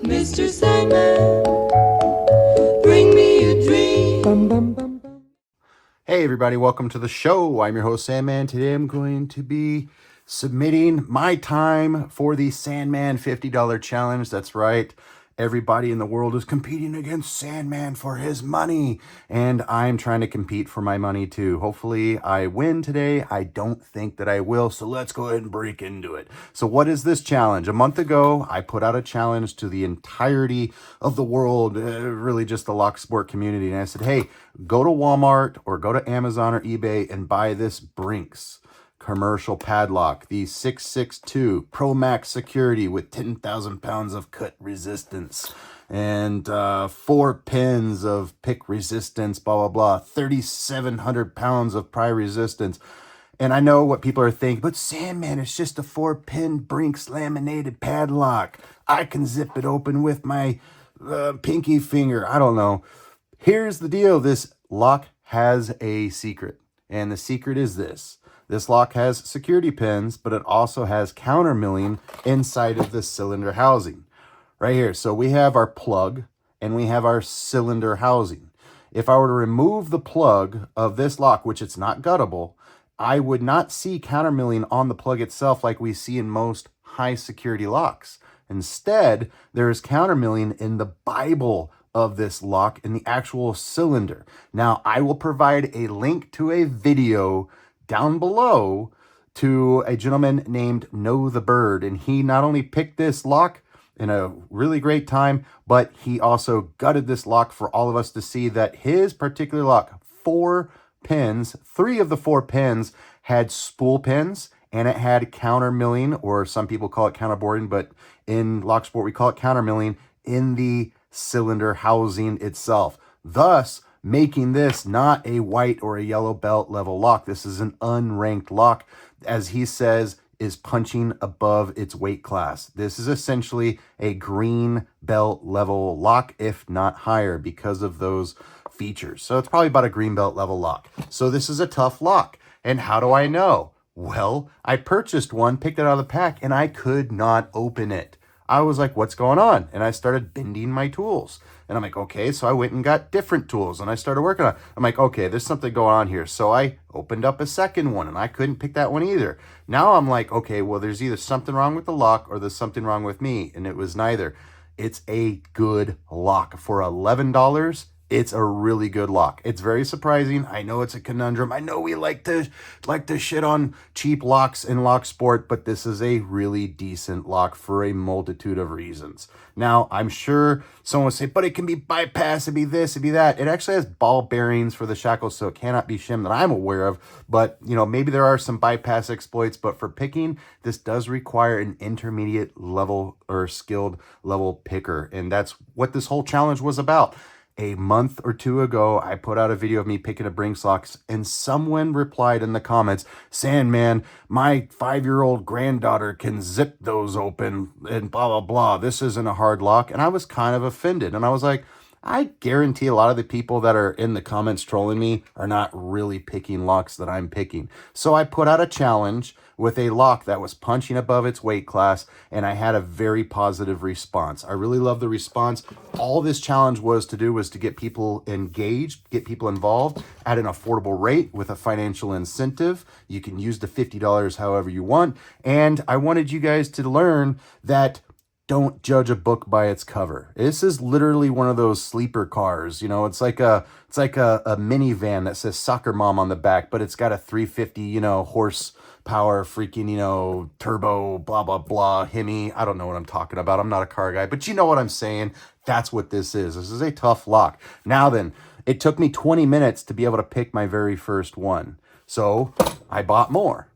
Mr. Sandman, bring me a dream. Hey everybody, welcome to the show. I'm your host Sandman. Today I'm going to be submitting my time for the Sandman $50 challenge. That's right. Everybody in the world is competing against Sandman for his money, and I'm trying to compete for my money too. Hopefully I win today. I don't think that I will, so let's go ahead and break into it. So what is this challenge? A month ago, I put out a challenge to the entirety of the world, really just the locksport community, and I said, hey, go to Walmart or go to Amazon or eBay and buy this Brinks commercial padlock, the 662 Pro Max security with 10,000 pounds of cut resistance and 4 pins of pick resistance, blah, blah, blah, 3,700 pounds of pry resistance. And I know what people are thinking, but Sandman, it's just a 4-pin Brinks laminated padlock. I can zip it open with my pinky finger. I don't know. Here's the deal. This lock has a secret, and the secret is this. This lock has security pins, but it also has counter milling inside of the cylinder housing. Right here. So we have our plug and we have our cylinder housing. If I were to remove the plug of this lock, which it's not guttable, I would not see counter milling on the plug itself like we see in most high security locks. Instead, there is counter milling in the Bible of this lock in the actual cylinder. Now, I will provide a link to a video down below to a gentleman named Know the Bird, and he not only picked this lock in a really great time, but he also gutted this lock for all of us to see that his particular lock, 4 pins, 3 of the 4 pins had spool pins, and it had counter milling, or some people call it counterboarding, but in locksport we call it counter milling in the cylinder housing itself, thus making this not a white or a yellow belt level lock. This is an unranked lock, as he says, is punching above its weight class. This is essentially a green belt level lock, if not higher, because of those features. So it's probably about a green belt level lock. So this is a tough lock. And how do I know? Well, I purchased one, picked it out of the pack, and I could not open it. I was like, what's going on? And I started bending my tools. And I'm like, okay, so I went and got different tools and I started working on it. I'm like, okay, there's something going on here. So I opened up a second one and I couldn't pick that one either. Now I'm like, okay, well, there's either something wrong with the lock or there's something wrong with me. And it was neither. It's a good lock. For $11, it's a really good lock. It's very surprising. I know it's a conundrum. I know we like to shit on cheap locks in locksport, but this is a really decent lock for a multitude of reasons. Now, I'm sure someone will say, but it can be bypassed, it'd be this, it'd be that. It actually has ball bearings for the shackles, so it cannot be shimmed that I'm aware of. But, you know, maybe there are some bypass exploits, but for picking, this does require an intermediate level or skilled level picker. And that's what this whole challenge was about. A month or 2 ago, I put out a video of me picking a Brinks locks, and someone replied in the comments, Sandman, my 5-year-old granddaughter can zip those open and blah, blah, blah. This isn't a hard lock. And I was kind of offended. And I was like, I guarantee a lot of the people that are in the comments trolling me are not really picking locks that I'm picking. So I put out a challenge with a lock that was punching above its weight class, and I had a very positive response. I really love the response. All this challenge was to do was to get people engaged, get people involved at an affordable rate with a financial incentive. You can use the $50 however you want. And I wanted you guys to learn that don't judge a book by its cover. This is literally one of those sleeper cars. You know, it's like a minivan that says soccer mom on the back, but it's got a 350, horsepower freaking, turbo, blah, blah, blah, Hemi. I don't know what I'm talking about. I'm not a car guy, but you know what I'm saying. That's what this is. This is a tough lock. Now then, it took me 20 minutes to be able to pick my very first one. So I bought more.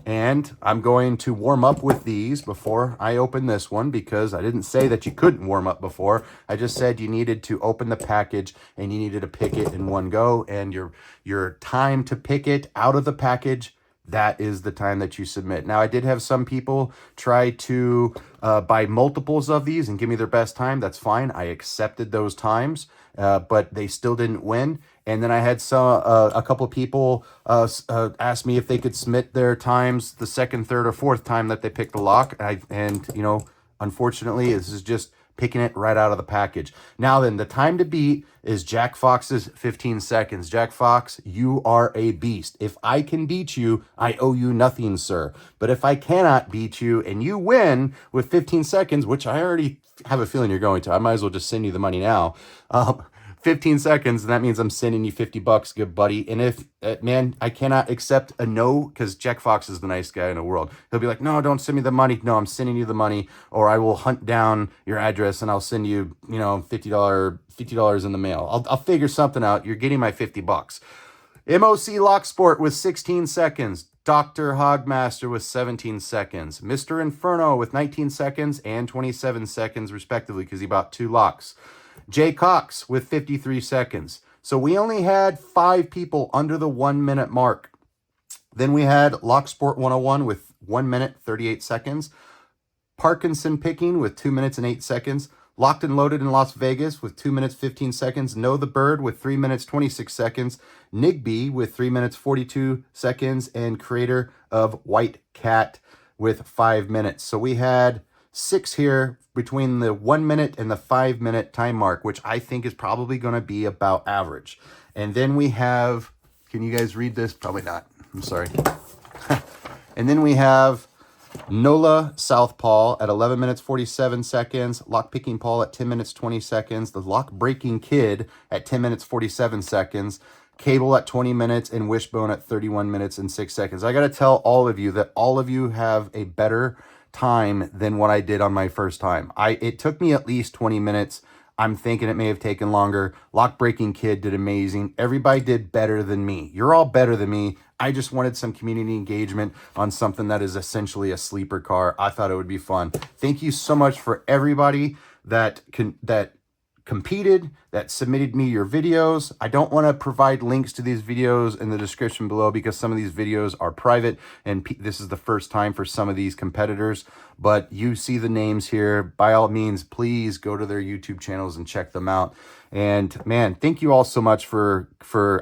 And I'm going to warm up with these before I open this one, because I didn't say that you couldn't warm up before. I just said you needed to open the package and you needed to pick it in one go. And your time to pick it out of the package, that is the time that you submit. Now, I did have some people try to buy multiples of these and give me their best time. That's fine. I accepted those times, but they still didn't win. And then I had a couple people ask me if they could submit their times the second, third, or fourth time that they picked the lock. And you know, unfortunately, this is just picking it right out of the package. Now then, the time to beat is Jack Fox's 15 seconds. Jack Fox, you are a beast. If I can beat you, I owe you nothing, sir. But if I cannot beat you and you win with 15 seconds, which I already have a feeling you're going to, I might as well just send you the money now. 15 seconds, and that means I'm sending you $50, good buddy. And if, man, I cannot accept a no, because Jack Fox is the nice guy in the world. He'll be like, no, don't send me the money. No, I'm sending you the money, or I will hunt down your address and I'll send you, you know, $50 in the mail. I'll figure something out. You're getting my $50. MOC Locksport with 16 seconds. Dr. Hogmaster with 17 seconds. Mr. Inferno with 19 seconds and 27 seconds, respectively, because he bought 2 locks. Jay Cox with 53 seconds. So we only had 5 people under the 1 minute mark. Then we had Locksport 101 with 1 minute, 38 seconds. Parkinson Picking with 2 minutes and 8 seconds. Locked and Loaded in Las Vegas with 2 minutes, 15 seconds. Know the Bird with 3 minutes, 26 seconds. Nigby with 3 minutes, 42 seconds. And creator of White Cat with 5 minutes. So we had 6 here between the 1 minute and the 5 minute time mark, which I think is probably going to be about average. And then we have, can you guys read this? Probably not. I'm sorry. And then we have Nola Southpaw at 11 minutes 47 seconds, Lockpicking Paul at 10 minutes 20 seconds, the Lock Breaking Kid at 10 minutes 47 seconds, Cable at 20 minutes, and Wishbone at 31 minutes and 6 seconds. I got to tell all of you that all of you have a better time than what I did on my first time. It took me at least 20 minutes. I'm thinking it may have taken longer. Lock Breaking Kid did amazing. Everybody did better than me. You're all better than me. I just wanted some community engagement on something that is essentially a sleeper car. I thought it would be fun. Thank you so much for everybody that competed, that submitted me your videos. I don't want to provide links to these videos in the description below because some of these videos are private and this is the first time for some of these competitors. But you see the names here. By all means, please go to their YouTube channels and check them out. And man, thank you all so much for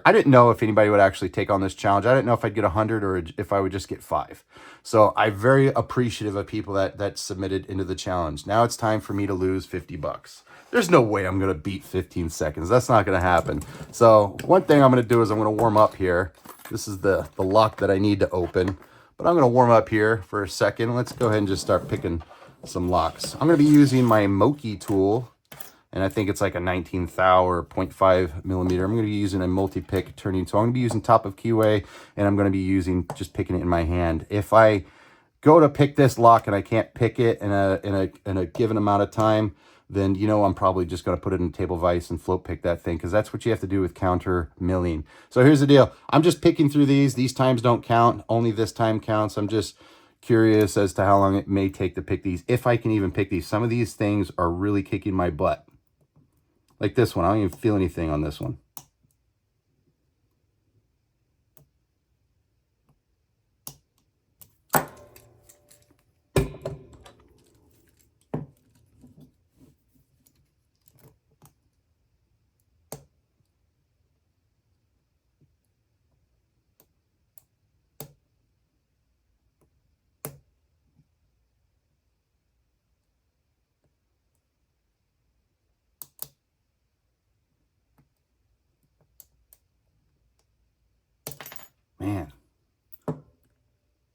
I didn't know if anybody would actually take on this challenge. I didn't know if I'd get 100 or if I would just get 5. So I'm very appreciative of people that submitted into the challenge. Now it's time for me to lose $50. There's no way I'm going to beat 15 seconds. That's not going to happen. So one thing I'm going to do is I'm going to warm up here. This is the lock that I need to open. But I'm going to warm up here for a second. Let's go ahead and just start picking some locks. I'm going to be using my Moki tool. And I think it's like a 19 thou or 0.5 millimeter. I'm going to be using a multi-pick turning tool. I'm going to be using top of keyway. And I'm going to be just picking it in my hand. If I go to pick this lock and I can't pick it in a given amount of time, then you know I'm probably just going to put it in a table vise and float pick that thing, because that's what you have to do with counter milling. So here's the deal. I'm just picking through these. These times don't count. Only this time counts. I'm just curious as to how long it may take to pick these, if I can even pick these. Some of these things are really kicking my butt. Like this one. I don't even feel anything on this one. Man,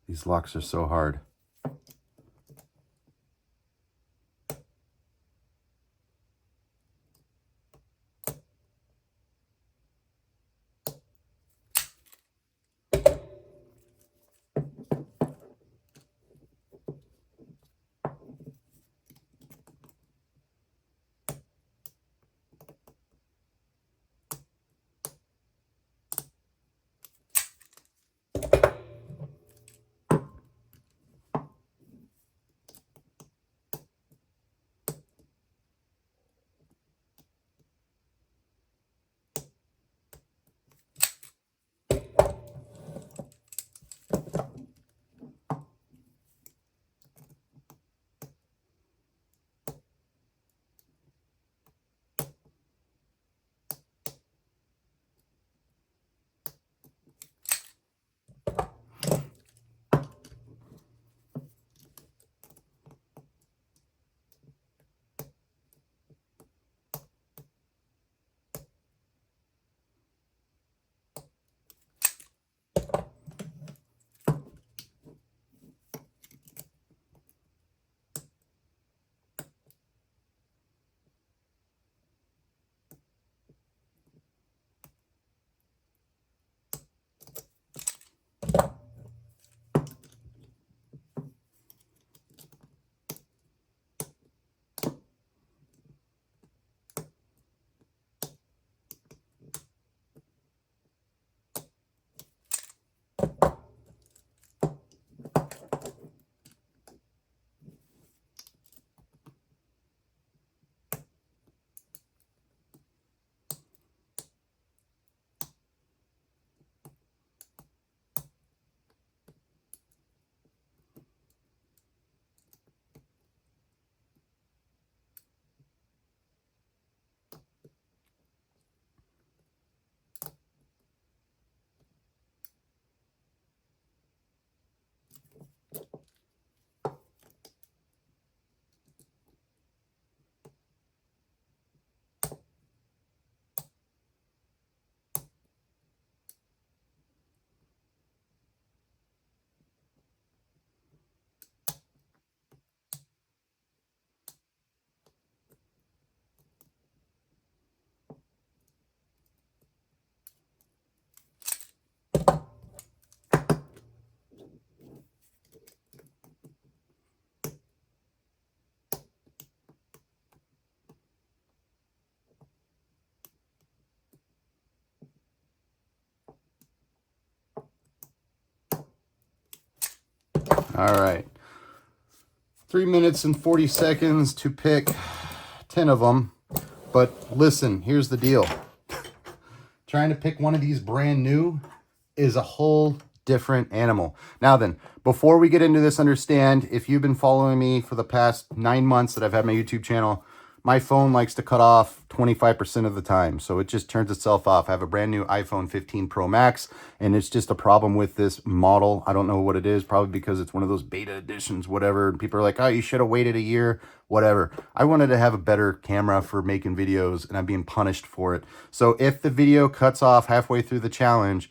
these locks are so hard. All right. 3 minutes and 40 seconds to pick 10 of them. But listen, here's the deal. Trying to pick one of these brand new is a whole different animal. Now then, before we get into this, understand, if you've been following me for the past 9 months that I've had my YouTube channel, my phone likes to cut off 25% of the time. So it just turns itself off. I have a brand new iPhone 15 Pro Max, and it's just a problem with this model. I don't know what it is, probably because it's one of those beta editions, whatever. And people are like, oh, you should have waited a year, whatever. I wanted to have a better camera for making videos, and I'm being punished for it. So if the video cuts off halfway through the challenge,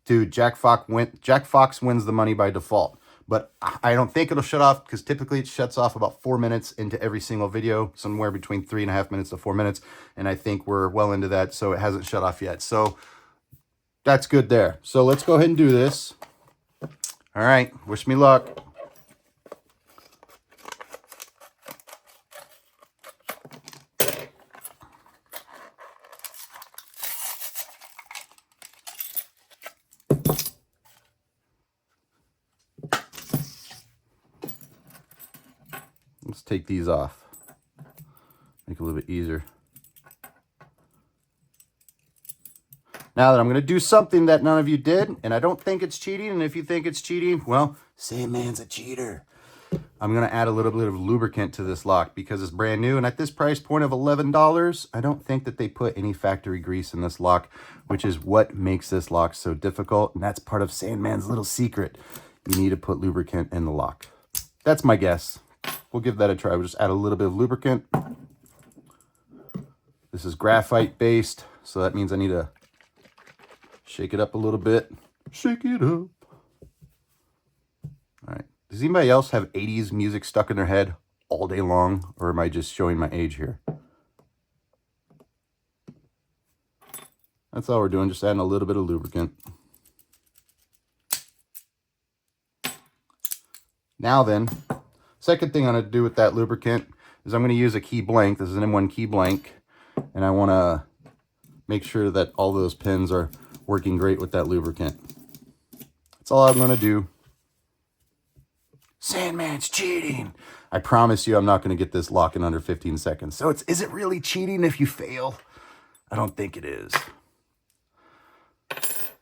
dude, Jack Fox wins the money by default. But I don't think it'll shut off, because typically it shuts off about 4 minutes into every single video, somewhere between 3.5 minutes to 4 minutes. And I think we're well into that, so it hasn't shut off yet. So that's good there. So let's go ahead and do this. All right, wish me luck. Let's take these off. Make it a little bit easier. Now that I'm going to do something that none of you did, and I don't think it's cheating, and if you think it's cheating, well, Sandman's a cheater. I'm going to add a little bit of lubricant to this lock because it's brand new, and at this price point of $11, I don't think that they put any factory grease in this lock, which is what makes this lock so difficult, and that's part of Sandman's little secret. You need to put lubricant in the lock. That's my guess. We'll give that a try. We'll just add a little bit of lubricant. This is graphite based, so that means I need to shake it up a little bit. Shake it up. All right. Does anybody else have 80s music stuck in their head all day long, or am I just showing my age here? That's all we're doing, just adding a little bit of lubricant. Now then, second thing I'm going to do with that lubricant is I'm going to use a key blank. This is an M1 key blank, and I want to make sure that all those pins are working great with that lubricant. That's all I'm going to do. Sandman's cheating. I promise you I'm not going to get this lock in under 15 seconds. So is it really cheating if you fail? I don't think it is.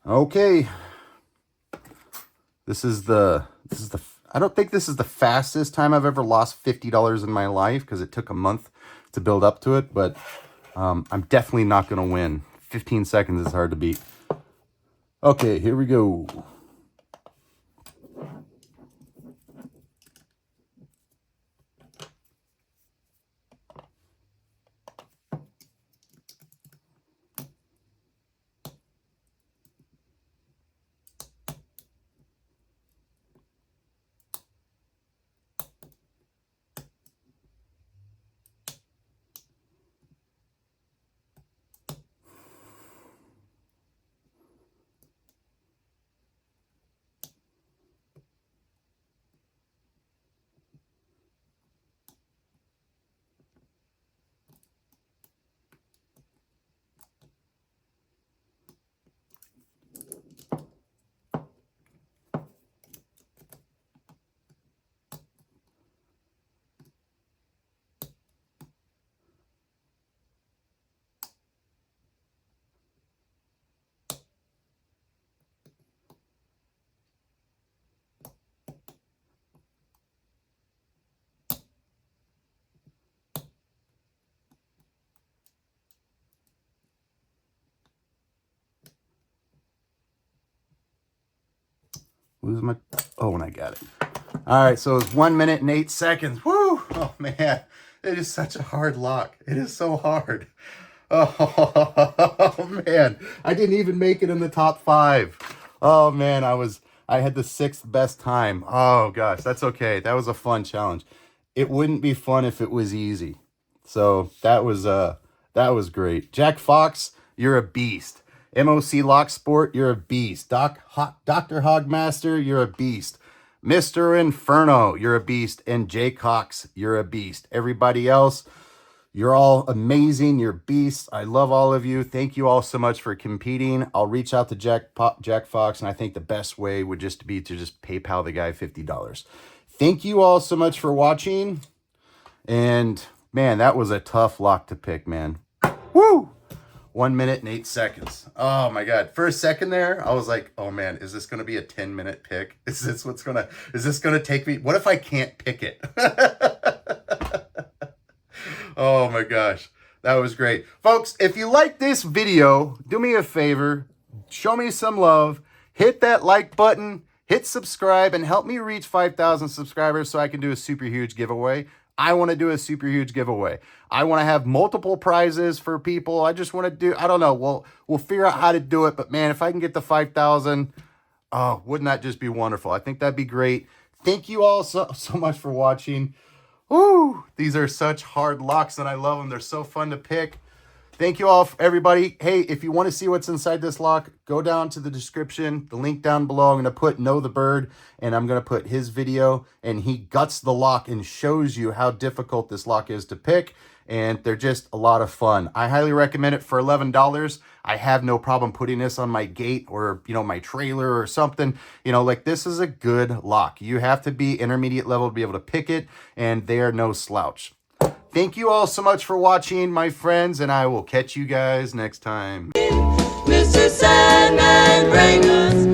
Okay. I don't think this is the fastest time I've ever lost $50 in my life, because it took a month to build up to it, but I'm definitely not going to win. 15 seconds is hard to beat. Okay, here we go. Lose my... Oh, and I got it. All right, so it's 1 minute and 8 seconds. Woo! Oh, man. It is such a hard lock. It is so hard. Oh, man. I didn't even make it in the top 5. Oh, man. I had the 6th best time. Oh, gosh. That's okay. That was a fun challenge. It wouldn't be fun if it was easy. So that was great. Jack Fox, you're a beast. MOC Locksport, you're a beast. Dr. Hogmaster, you're a beast. Mr. Inferno, you're a beast. And Jay Cox, you're a beast. Everybody else, You're all amazing. You're beasts. I love all of you. Thank you all so much for competing. I'll reach out to Jack Fox, and I think the best way would just be to just PayPal the guy $50. Thank you all so much for watching. And man, that was a tough lock to pick, man. Woo! 1 minute and 8 seconds. Oh my God. For a second there, I was like, oh man, is this going to be a 10-minute pick? Is this going to take me? What if I can't pick it? Oh my gosh. That was great. Folks, if you like this video, do me a favor, show me some love, hit that like button, hit subscribe, and help me reach 5,000 subscribers so I can do a super huge giveaway. I want to do a super huge giveaway. I want to have multiple prizes for people. I just want to do, I don't know, we'll figure out how to do it. But man, if I can get the 5,000, oh, wouldn't that just be wonderful? I think that'd be great. Thank you all so much for watching. Woo! These are such hard locks and I love them. They're so fun to pick. Thank you all, everybody. Hey, if you want to see what's inside this lock, go down to the description, the link down below. I'm going to put Know the Bird, and I'm going to put his video, and he guts the lock and shows you how difficult this lock is to pick, and they're just a lot of fun. I highly recommend it for $11. I have no problem putting this on my gate or, my trailer or something. Like this is a good lock. You have to be intermediate level to be able to pick it, and they are no slouch. Thank you all so much for watching, my friends, and I will catch you guys next time. Mr. Sandman, bring us